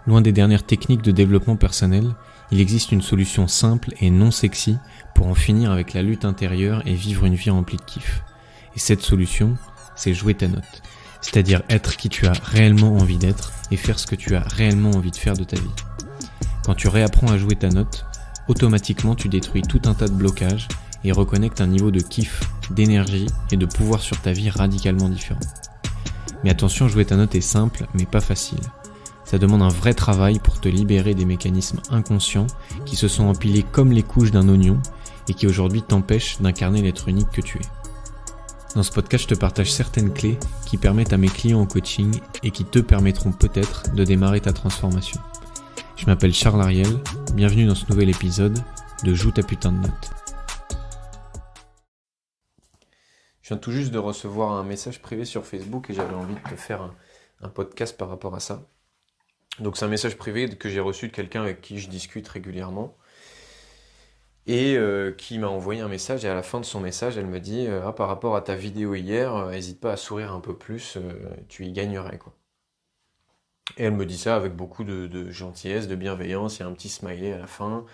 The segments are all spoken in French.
Loin des dernières techniques de développement personnel, il existe une solution simple et non sexy pour en finir avec la lutte intérieure et vivre une vie remplie de kiff. Et cette solution, c'est jouer ta note. C'est-à-dire être qui tu as réellement envie d'être et faire ce que tu as réellement envie de faire de ta vie. Quand tu réapprends à jouer ta note, automatiquement tu détruis tout un tas de blocages et reconnectes un niveau de kiff, d'énergie et de pouvoir sur ta vie radicalement différent. Mais attention, jouer ta note est simple mais pas facile. Ça demande un vrai travail pour te libérer des mécanismes inconscients qui se sont empilés comme les couches d'un oignon et qui aujourd'hui t'empêchent d'incarner l'être unique que tu es. Dans ce podcast, je te partage certaines clés qui permettent à mes clients en coaching et qui te permettront peut-être de démarrer ta transformation. Je m'appelle Charles Ariel, bienvenue dans ce nouvel épisode de Joue ta putain de note. Je viens tout juste de recevoir un message privé sur Facebook et j'avais envie de te faire un podcast par rapport à ça. Donc c'est un message privé que j'ai reçu de quelqu'un avec qui je discute régulièrement et qui m'a envoyé un message, et à la fin de son message elle me dit par rapport à ta vidéo hier, n'hésite pas à sourire un peu plus, tu y gagnerais quoi. Et elle me dit ça avec beaucoup de gentillesse, de bienveillance, il y a un petit smiley à la fin.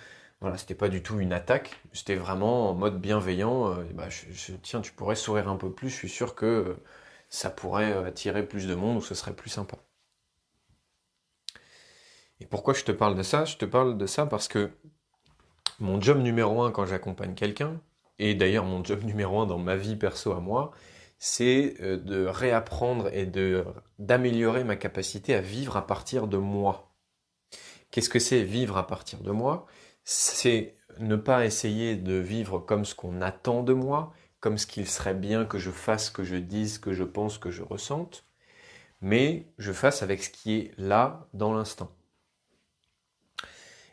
Voilà, c'était pas du tout une attaque, c'était vraiment en mode bienveillant, tiens, tu pourrais sourire un peu plus, je suis sûr que ça pourrait attirer plus de monde ou ce serait plus sympa. Et pourquoi je te parle de ça? Je te parle de ça parce que mon job numéro 1 quand j'accompagne quelqu'un, et d'ailleurs mon job numéro 1 dans ma vie perso à moi, c'est de réapprendre et d'améliorer ma capacité à vivre à partir de moi. Qu'est-ce que c'est vivre à partir de moi? C'est ne pas essayer de vivre comme ce qu'on attend de moi, comme ce qu'il serait bien que je fasse, que je dise, que je pense, que je ressente, mais je fasse avec ce qui est là dans l'instant.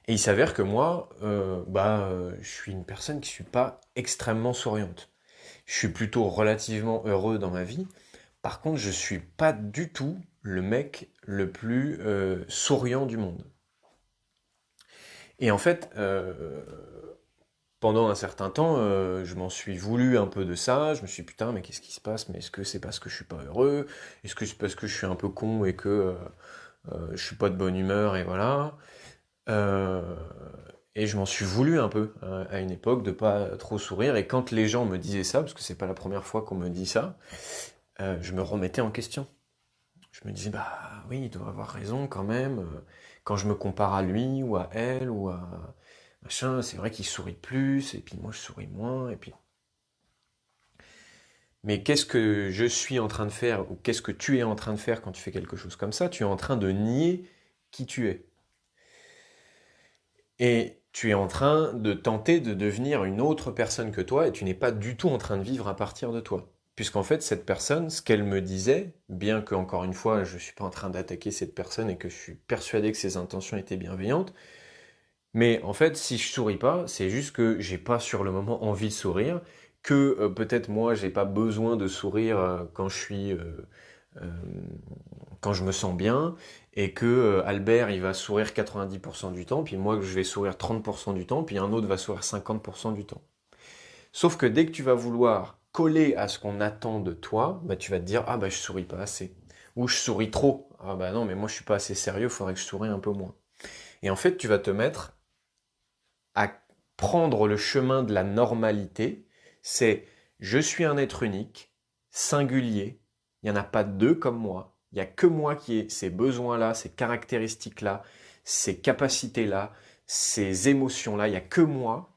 Et il s'avère que moi, je suis une personne qui ne suis pas extrêmement souriante. Je suis plutôt relativement heureux dans ma vie. Par contre, je ne suis pas du tout le mec le plus souriant du monde. Et en fait, pendant un certain temps, je m'en suis voulu un peu de ça. Je me suis dit, putain, mais qu'est-ce qui se passe? Mais est-ce que c'est parce que je suis pas heureux? Est-ce que c'est parce que je suis un peu con et que je suis pas de bonne humeur et voilà. Et je m'en suis voulu un peu à une époque de pas trop sourire. Et quand les gens me disaient ça, parce que c'est pas la première fois qu'on me dit ça, je me remettais en question. Je me disais, bah oui, il doit avoir raison quand même. Quand je me compare à lui ou à elle ou à machin, c'est vrai qu'il sourit plus, et puis moi je souris moins, et puis. Mais qu'est-ce que je suis en train de faire, ou qu'est-ce que tu es en train de faire quand tu fais quelque chose comme ça? Tu es en train de nier qui tu es. Et tu es en train de tenter de devenir une autre personne que toi, et tu n'es pas du tout en train de vivre à partir de toi. Puisqu'en fait, cette personne, ce qu'elle me disait, bien que, encore une fois, je ne suis pas en train d'attaquer cette personne et que je suis persuadé que ses intentions étaient bienveillantes, mais en fait, si je souris pas, c'est juste que j'ai pas sur le moment envie de sourire, que peut-être moi, j'ai pas besoin de sourire euh, quand je me sens bien, et que Albert il va sourire 90% du temps, puis moi je vais sourire 30% du temps, puis un autre va sourire 50% du temps. Sauf que dès que tu vas vouloir coller à ce qu'on attend de toi, bah, tu vas te dire ah bah je souris pas assez, ou je souris trop, ah bah non mais moi je suis pas assez sérieux, il faudrait que je sourie un peu moins. Et en fait tu vas te mettre à prendre le chemin de la normalité, c'est je suis un être unique, singulier, il n'y en a pas deux comme moi, il n'y a que moi qui ai ces besoins-là, ces caractéristiques-là, ces capacités-là, ces émotions-là, il n'y a que moi,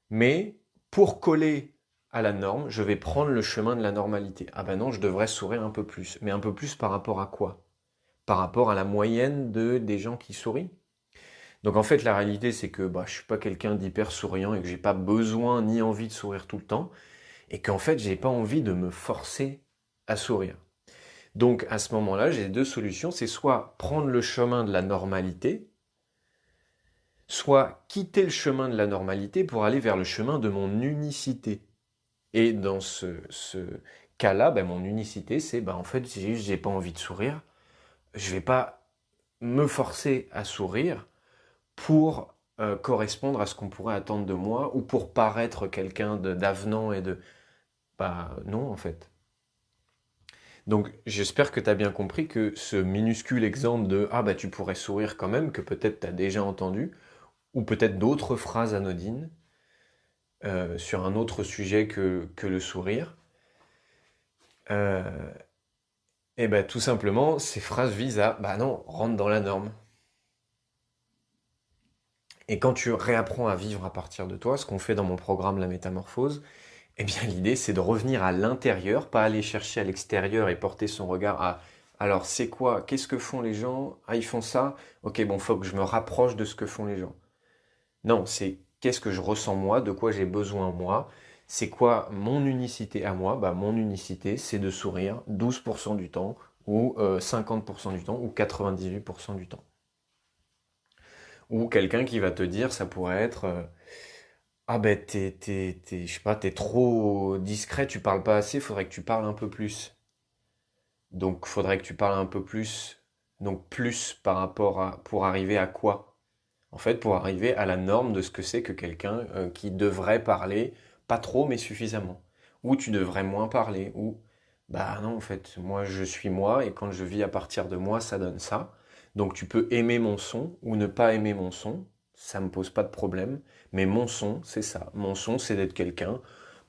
mais pour coller à la norme, je vais prendre le chemin de la normalité. Ah ben non, je devrais sourire un peu plus, mais un peu plus par rapport à quoi? Par rapport à la moyenne des gens qui sourient. Donc en fait, la réalité, c'est que je suis pas quelqu'un d'hyper souriant et que j'ai pas besoin ni envie de sourire tout le temps, et qu'en fait, j'ai pas envie de me forcer à sourire. Donc à ce moment-là, j'ai deux solutions, c'est soit prendre le chemin de la normalité, soit quitter le chemin de la normalité pour aller vers le chemin de mon unicité. Et dans ce cas-là, mon unicité, c'est en fait, c'est juste j'ai pas envie de sourire, je vais pas me forcer à sourire pour correspondre à ce qu'on pourrait attendre de moi ou pour paraître quelqu'un d'avenant et de... Bah non en fait. Donc j'espère que tu as bien compris que ce minuscule exemple de «Ah bah tu pourrais sourire quand même», que peut-être tu as déjà entendu, ou peut-être d'autres phrases anodines sur un autre sujet que le sourire, euh, et ben tout simplement, ces phrases visent à, bah non, rentre dans la norme. Et quand tu réapprends à vivre à partir de toi, ce qu'on fait dans mon programme La Métamorphose, eh bien l'idée c'est de revenir à l'intérieur, pas aller chercher à l'extérieur et porter son regard à alors c'est quoi, qu'est-ce que font les gens? Ah ils font ça, ok bon faut que je me rapproche de ce que font les gens. Non, c'est qu'est-ce que je ressens moi, de quoi j'ai besoin moi, c'est quoi mon unicité à moi? Bah mon unicité c'est de sourire 12% du temps, ou 50% du temps, ou 98% du temps. Ou quelqu'un qui va te dire, ça pourrait être ah ben je sais pas, t'es trop discret, tu parles pas assez, faudrait que tu parles un peu plus. Donc faudrait que tu parles un peu plus. Donc plus par rapport à pour arriver à quoi? En fait, pour arriver à la norme de ce que c'est que quelqu'un qui devrait parler pas trop mais suffisamment. Ou tu devrais moins parler. Ou bah non, en fait, moi je suis moi et quand je vis à partir de moi, ça donne ça. Donc tu peux aimer mon son ou ne pas aimer mon son, ça me pose pas de problème. Mais mon son, c'est ça. Mon son, c'est d'être quelqu'un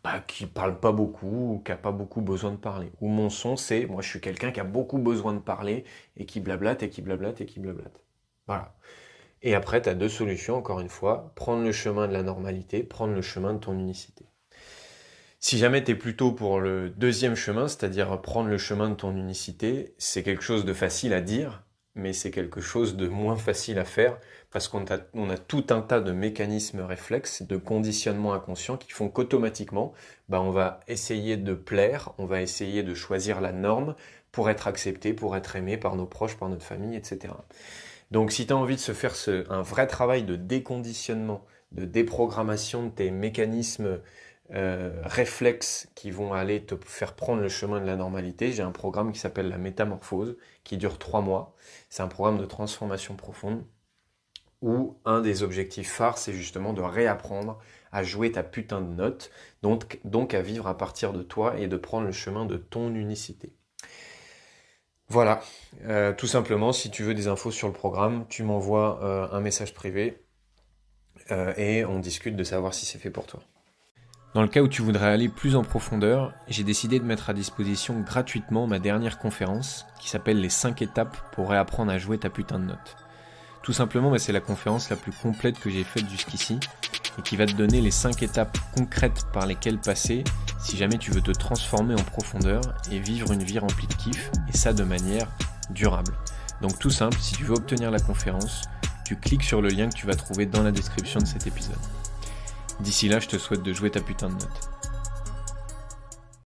bah, qui parle pas beaucoup ou qui a pas beaucoup besoin de parler. Ou mon son, c'est moi je suis quelqu'un qui a beaucoup besoin de parler et qui blablate et qui blablate et qui blablate. Voilà. Et après, tu as deux solutions, encore une fois, prendre le chemin de la normalité, prendre le chemin de ton unicité. Si jamais tu es plutôt pour le deuxième chemin, c'est-à-dire prendre le chemin de ton unicité, c'est quelque chose de facile à dire, mais c'est quelque chose de moins facile à faire, parce qu'on a tout un tas de mécanismes réflexes, de conditionnements inconscients qui font qu'automatiquement, bah, on va essayer de plaire, on va essayer de choisir la norme pour être accepté, pour être aimé par nos proches, par notre famille, etc. Donc si tu as envie de se faire un vrai travail de déconditionnement, de déprogrammation de tes mécanismes réflexes qui vont aller te faire prendre le chemin de la normalité, j'ai un programme qui s'appelle la Métamorphose, qui dure 3 mois. C'est un programme de transformation profonde où un des objectifs phares, c'est justement de réapprendre à jouer ta putain de note, donc à vivre à partir de toi et de prendre le chemin de ton unicité. Voilà, tout simplement, si tu veux des infos sur le programme, tu m'envoies un message privé et on discute de savoir si c'est fait pour toi. Dans le cas où tu voudrais aller plus en profondeur, j'ai décidé de mettre à disposition gratuitement ma dernière conférence qui s'appelle les 5 étapes pour réapprendre à jouer ta putain de note. Tout simplement, c'est la conférence la plus complète que j'ai faite jusqu'ici et qui va te donner les 5 étapes concrètes par lesquelles passer si jamais tu veux te transformer en profondeur et vivre une vie remplie de kiff, et ça de manière durable. Donc tout simple, si tu veux obtenir la conférence, tu cliques sur le lien que tu vas trouver dans la description de cet épisode. D'ici là, je te souhaite de jouer ta putain de note.